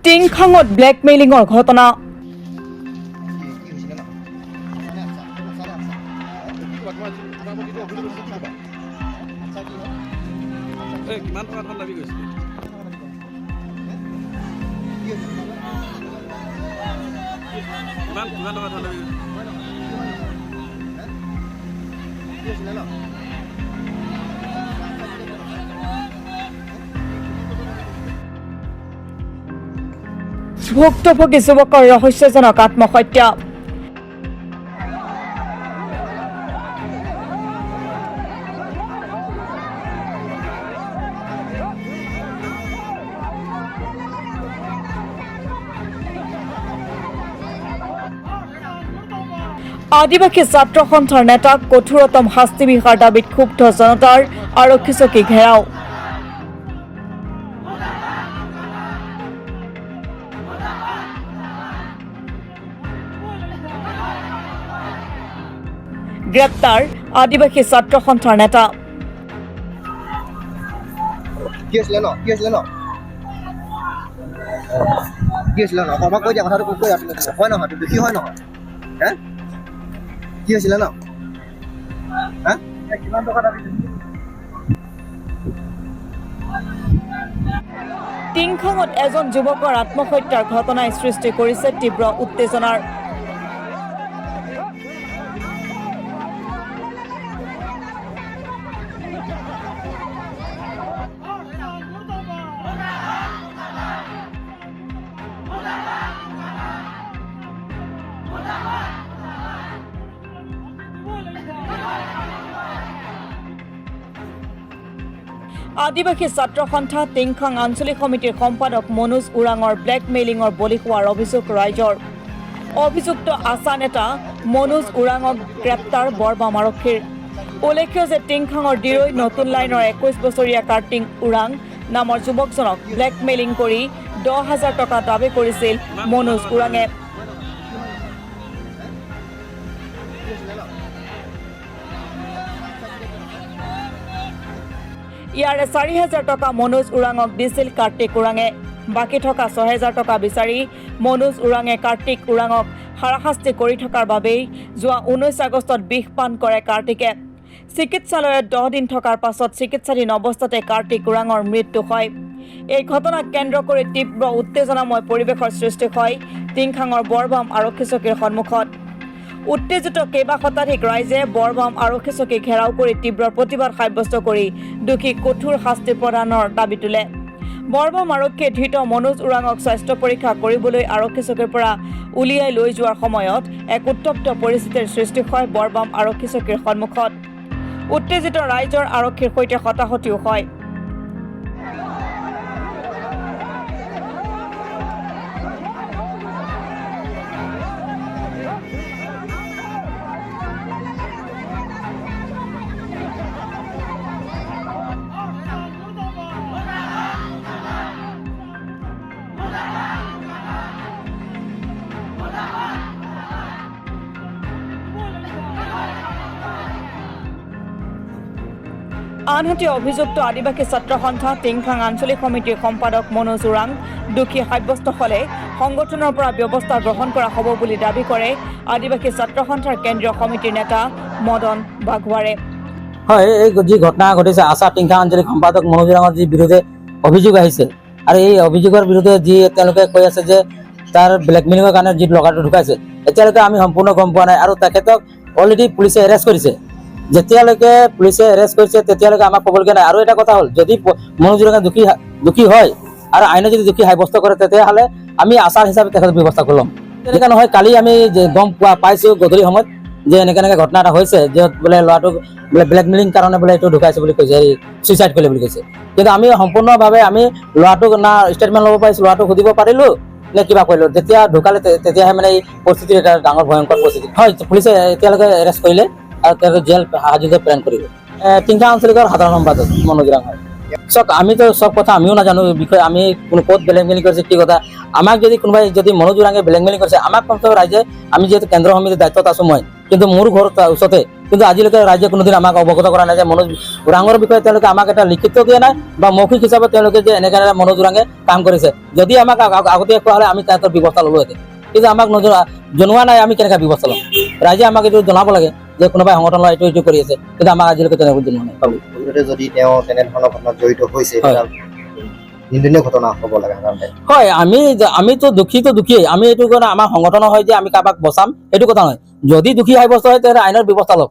টিংখাঙত ব্লেকমেইলিংৰ ঘটনা। ভুক্তভোগী যুৱকৰ ৰহস্যজনক আত্মহত্যা। আদিবাসী ছাত্ৰ সন্থাৰ নেতাক কঠোৰতম শাস্তি বিহাৰ দাবীত ক্ষুব্ধ জনতাৰ আৰক্ষী চকী ঘেৰাও। গ্ৰেপ্তাৰ আদিবাসী ছাত্ৰ সন্থাৰ নেতা। টিংখাঙত এজন যুৱকৰ আত্মহত্যাৰ ঘটনাই সৃষ্টি কৰিছে তীব্ৰ উত্তেজনাৰ। আদিবাসী ছাত্ৰ সন্থা টিংখাং আঞ্চলিক সমিতিৰ সম্পাদক মনোজ ওৰাঙৰ ব্লেকমেইলিংৰ বলি হোৱাৰ অভিযোগ ৰাইজৰ। অভিযুক্ত আশা নেতা মনোজ ওৰাঙক গ্ৰেপ্তাৰ বৰবাম আৰক্ষীৰ। উল্লেখ্য যে টিংখাঙৰ ডিৰৈ নতুন লাইনৰ 21 বছৰীয়া কাৰ্টিং ওৰাং নামৰ যুৱকজনক ব্লেকমেইলিং কৰি 10,000 টকা দাবী কৰিছিল মনোজ ওৰাঙে। ইয়াৰে 4,000 টকা মনোজ ওৰাঙক দিছিল কাৰ্তিক ওৰাঙে। বাকী থকা 6,000 টকা বিচাৰি মনোজ ওৰাঙে কাৰ্তিক ওৰাঙক হাৰাশাস্তি কৰি থকাৰ বাবেই যোৱা 19 আগষ্টত বিষ পান কৰে কাৰ্তিকে। চিকিৎসালয়ত 10 দিন থকাৰ পাছত চিকিৎসাধীন অৱস্থাতে কাৰ্তিক ওৰাঙৰ মৃত্যু হয়। এই ঘটনাক কেন্দ্ৰ কৰি তীব্ৰ উত্তেজনাময় পৰিৱেশৰ সৃষ্টি হয় টিংখাঙৰ বৰবাম আৰক্ষী চকীৰ সন্মুখত। উত্তেজিত কেইবা শতাধিক ৰাইজে বৰবাম আৰক্ষী চকী ঘেৰাও কৰি তীব্ৰ প্ৰতিবাদ সাব্যস্ত কৰি দোষীক কঠোৰ শাস্তি প্ৰদানৰ দাবী তোলে। বৰবাম আৰক্ষীয়ে ধৃত মনোজ ওৰাঙক স্বাস্থ্য পৰীক্ষা কৰিবলৈ আৰক্ষী চকীৰ পৰা উলিয়াই লৈ যোৱাৰ সময়ত এক উত্তপ্ত পৰিস্থিতিৰ সৃষ্টি হয় বৰবাম আৰক্ষী চকীৰ সন্মুখত। উত্তেজিত ৰাইজৰ আৰক্ষীৰ সৈতে হতাহতিও হয়। আনহাতে অভিযুক্ত আদিবাসী ছাত্ৰ সন্থা টিংখাং আঞ্চলিক সমিতিৰ সম্পাদক মনোজ ওৰাং দোষী সাব্যস্ত হলে সংগঠনৰ পৰা ব্যৱস্থা গ্ৰহণ কৰা হ'ব বুলি দাবী কৰে আদিবাসী ছাত্ৰ সন্থাৰ কেন্দ্ৰীয় সমিতিৰ নেতা মদন বাগৱাৰে। হয়, এই যি ঘটনা ঘটিছে আশা টিংখাং আঞ্চলিক সম্পাদক মনোজ ওৰাঙৰ যি বিৰুদ্ধে অভিযোগ আহিছে আৰু এই অভিযোগৰ বিৰুদ্ধে যি তেওঁলোকে কৈ আছে যে তাৰ ব্লেকমেইলিঙৰ কাৰণে যি ব্লগাৰটো ঢুকাইছে এতিয়ালৈকে আমি সম্পূৰ্ণ গম পোৱা নাই আৰু তেখেতক অলৰেডি পুলিচে এৰেষ্ট কৰিছে। যেতিয়ালৈকে পুলিচে এৰেষ্ট কৰিছে তেতিয়ালৈকে আমাক ক'বলগীয়া নাই। আৰু এটা কথা হ'ল যদি মনোজ ওৰাঙে দোষী হয় আৰু আইনে যদি দোষী সাব্যস্ত কৰে তেতিয়াহ'লে আমি আচাৰ হিচাপে তেখেতৰ ব্যৱস্থা কৰি ল'ম। তেনেকৈ নহয়, কালি আমি গম পাইছোঁ গধূলি সময়ত যে এনেকৈ ঘটনা এটা হৈছে য'ত বোলে ল'ৰাটোক বোলে ব্লেকমেইলিং কাৰণে বোলে এইটো ঢুকাইছে বুলি কৈছে, এই ছুইচাইড কৰিলে বুলি কৈছে। কিন্তু আমি সম্পূৰ্ণভাৱে আমি ল'ৰাটোক না ষ্টেটমেণ্ট ল'ব পাৰিছোঁ, ল'ৰাটোক সুধিব পাৰিলোঁ নে কিবা কৰিলোঁ। যেতিয়া ঢুকালে তেতিয়াহে মানে এই পৰিস্থিতিৰ এটা ডাঙৰ ভয়ংকৰ পৰিস্থিতি হয়। পুলিচে এতিয়ালৈকে এৰেষ্ট কৰিলে আৰু তেওঁলোকে জেল হাজতে প্ৰেৰণ কৰিব। টিংখাং আঞ্চলিকৰ সাধাৰণ সম্পাদক মনোজ ওৰাং হয়। চাওক, আমিতো চব কথা আমিও নাজানো বিষয়ে, আমি কোনো ক'ত ব্লেকমেইলিং কৰিছে কি কথা। আমাক যদি কোনোবাই যদি মনোজ ওৰাঙে ব্লেকমেইলিং কৰিছে আমাক কমচে ৰাইজে, আমি যিহেতু কেন্দ্ৰীয় সমিতিৰ দায়িত্বত আছোঁ মই, কিন্তু মোৰ ঘৰত ওচৰতে কিন্তু আজিলৈকে ৰাইজে কোনোদিন আমাক অৱগত কৰা নাই যে মনোজ ওৰাঙৰ বিষয়ে তেওঁলোকে আমাক এটা লিখিত দিয়া নাই বা মৌখিক হিচাপে তেওঁলোকে যে এনেকৈ মনোজ ওৰাঙে কাম কৰিছে। যদি আমাক আগতীয়া কোৱা হ'লে আমি তাহাঁতৰ ব্যৱস্থা ল'লোহেঁতেন, কিন্তু আমাক জনোৱা নাই। আমি কেনেকৈ ব্যৱস্থা ল'ম? ৰাইজে আমাক এইটো জনাব লাগে যে কোনোবাই সংগঠন এইটো কৰি আছে, কিন্তু আমাক আজিলৈকে তেনেকৈ জনোৱা নাই। যদি তেওঁ তেনেধৰণৰ ঘটনাত জড়িত হৈছে, নিন্দনীয় ঘটনা হ'ব লাগে সাধাৰণতে। হয়, আমিতো দুখীয়ে। আমি এইটো কাৰণে আমাৰ সংগঠনৰ হয় যে আমি কাৰোবাক বচাম সেইটো কথা নহয়। যদি দোষী সাব্যস্ত হয় তেতিয়াহ'লে আইনৰ ব্যৱস্থা লওক।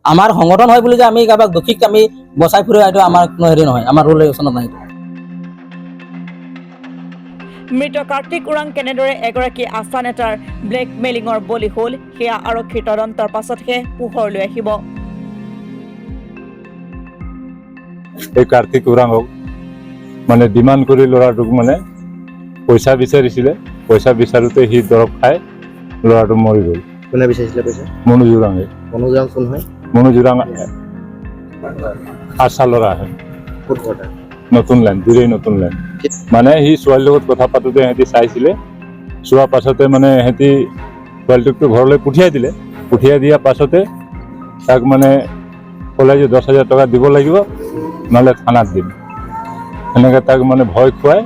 আমাৰ সংগঠন হয় বুলি যে আমি কাৰোবাক দোষীক আমি বচাই ফুৰোঁ, এইটো আমাৰ কোনো হেৰি নহয়, আমাৰ ৰুল ৰেগুলেশ্যনত নাই। মৃত কাৰ্তিক ওৰাং কেনেদৰে এগৰাকী আশা নেতাৰ ব্লেকমেইলিঙৰ বলি হ'ল সেয়া আৰক্ষীৰ তদন্তৰ পাছতহে পোহৰলৈ আহিব। এই কাৰ্তিক ওৰাঙক মানে ডিমাণ্ড কৰি ল'ৰাটোক মানে পইচা বিচাৰিছিলে। পইচা বিচাৰোঁতে সি দৰৱ খাই ল'ৰাটো মৰি গ'ল। কোনে বিচাৰিছিলে পইচা? মনোজ ওৰাঙে। মনোজ ওৰাং কোন হয়? মনোজ ওৰাং আশা ল'ৰা হয়, ক'ত ঘৰটা? নতুন লাইন, দুৰেই নতুন লাইন। মানে সি ছোৱালীৰ লগত কথা পাতোঁতে সিহঁতি চাইছিলে। চোৱাৰ পাছতে মানে সিহঁতি ছোৱালীটোকতো ঘৰলৈ পঠিয়াই দিলে। পঠিয়াই দিয়াৰ পাছতে তাক মানে ক'লে যে 10,000 টকা দিব লাগিব, নহ'লে থানাত দিম। এনেকৈ তাক মানে ভয় খুৱাই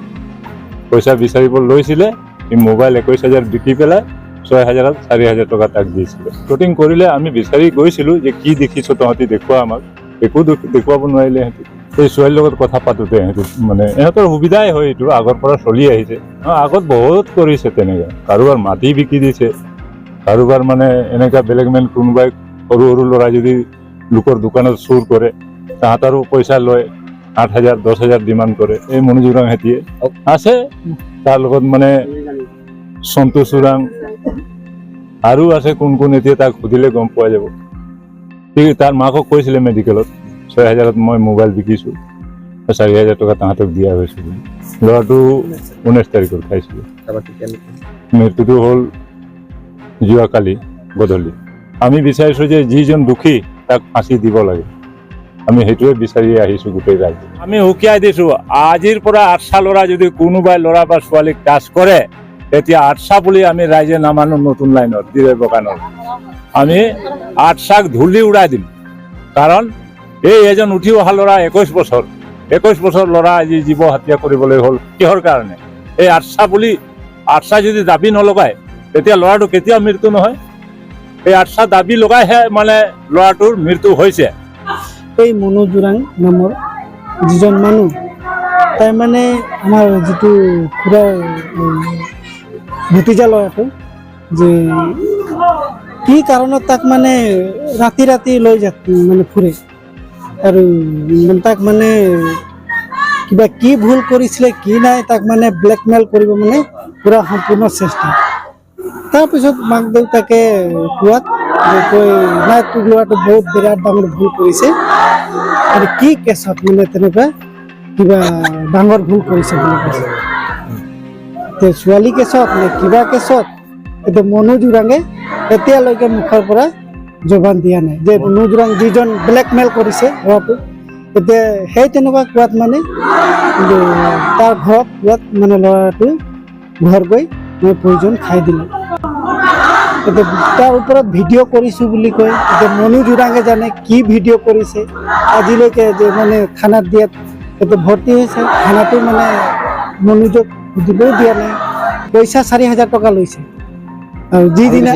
পইচা বিচাৰিব লৈছিলে। সি মোবাইল 21,000 বিকি পেলাই 6,000ত 4,000 টকা তাক দিছিলে। শ্বুটিং কৰিলে আমি বিচাৰি গৈছিলোঁ যে কি দেখিছ তহঁতি দেখুওৱা আমাক। একো দেখুৱাব নোৱাৰিলে সিহঁতি। এই ছোৱালীৰ লগত কথা পাতোঁতে সিহঁতি মানে ইহঁতৰ সুবিধাই হয়, এইটো আগৰ পৰা চলি আহিছে। আগত বহুত কৰিছে তেনেকৈ, কাৰোবাৰ মাটি বিকি দিছে, কাৰোবাৰ মানে এনেকুৱা বেলেগমেন কোনোবাই সৰু সৰু ল'ৰাই যদি লোকৰ দোকানত চুৰ কৰে তাহাঁতৰো পইচা লয়, 8,000 10,000 ডিমাণ্ড কৰে। এই মনোজ ওৰাং হেতিয়ে আছে, তাৰ লগত মানে সন্তোষ ওৰাং আৰু আছে কোন কোন, এতিয়া তাক সুধিলে গম পোৱা যাব। ঠিক তাৰ মাকক কৈছিলে মেডিকেলত 6,000ত মই মোবাইল বিকিছোঁ, 4,000 টকা তাহাঁতক দিয়া হৈছে বুলি। ল'ৰাটো 19 তাৰিখত খাইছিলে। মৃত্যুটো হ'ল যোৱাকালি গধূলি। আমি বিচাৰিছোঁ যে যিজন দোষী তাক ফাঁচি দিব লাগে। আমি সেইটোৱে বিচাৰি আহিছোঁ গোটেই ৰাইজে। আমি উকিয়াই দিছোঁ, আজিৰ পৰা আঠছা ল'ৰা যদি কোনোবাই ল'ৰা বা ছোৱালীক টাচ কৰে তেতিয়া আঠছা বুলি আমি ৰাইজে নামানো। নতুন লাইনত দিৰে বগানত আমি আঠছাক ধূলি উৰাই দিম। কাৰণ এই এজন উঠি অহা ল'ৰা 21 বছৰ ল'ৰা আজি জীৱ হত্যা কৰিবলৈ হ'ল কিহৰ কাৰণে? এই আঠছা যদি দাবী নলগায় তেতিয়া ল'ৰাটো কেতিয়াও মৃত্যু নহয়। এই আঠছা দাবী লগাইহে মানে ল'ৰাটোৰ মৃত্যু হৈছে। এই মনোজ ওৰাং নামৰ যিজন মানুহ, তাই মানে আমাৰ যিটো খুৰা ভতিজা ল'ৰাটো, যে কি কাৰণত তাক মানে ৰাতি লৈ মানে ফুৰে, আৰু তাক মানে কিবা কি ভুল কৰিছিলে কি নাই তাক মানে ব্লেকমেইল কৰিব মানে পুৰা সম্পূৰ্ণ চেষ্টা। তাৰপিছত মাক দেউতাকে কোৱাত কৈ নাই, তোৰ ল'ৰাটো বহুত বিৰাট ডাঙৰ ভুল কৰিছে, আৰু কি কেছত মানে তেনেকুৱা কিবা ডাঙৰ ভুল কৰিছে বুলি কৈছে। ছোৱালী কেছত নে কিবা কেছত এতিয়া মনোজ ওৰাঙে এতিয়ালৈকে মুখৰ পৰা জবান দিয়া নাই যে মনোজ ওৰাং যিজন ব্লেকমেইল কৰিছে ল'ৰাটোক। এতিয়া সেই তেনেকুৱা কোৱাত মানে তাৰ ঘৰত কোৱাত মানে ল'ৰাটো ঘৰ গৈ মই প্ৰয়োজন খাই দিলোঁ। এতিয়া তাৰ ওপৰত ভিডিঅ' কৰিছোঁ বুলি কয়। এতিয়া মনোজ ওৰাঙে জানে কি ভিডিঅ' কৰিছে। আজিলৈকে যে মানে থানাত দিয়াত এতিয়া ভৰ্তি হৈছে, থানাটো মানে মনোজক সুধিবও দিয়া নাই। পইচা 4,000 টকা লৈছে, আৰু যিদিনা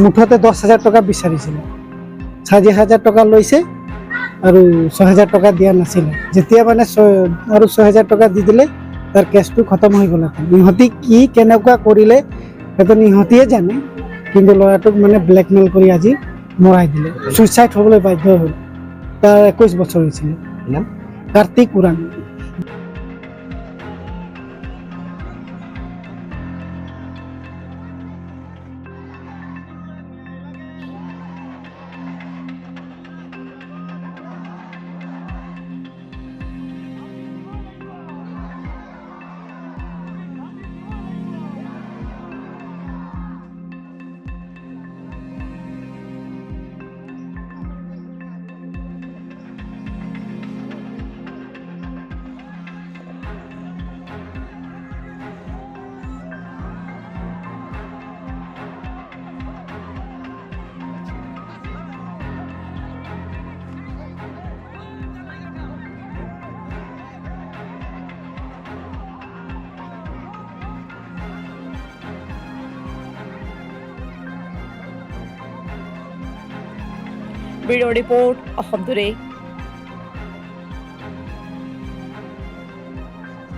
মুঠতে 10,000 টকা বিচাৰিছিলে, 4,000 টকা লৈছে আৰু 6,000 টকা দিয়া নাছিলে। যেতিয়া মানে আৰু 6,000 টকা দি দিলে তাৰ কেছটো খতম হৈ গ'ল। ইহঁতি কি কেনেকুৱা কৰিলে সেইটো ইহঁতিয়ে জানে, কিন্তু ল'ৰাটোক মানে ব্লেকমেইল কৰি আজি মৰাই দিলে। ছুইচাইড হ'বলৈ বাধ্য হ'ল। তাৰ 21 বছৰ হৈছিলে। Kartik Orang. Bureau' report Assam today.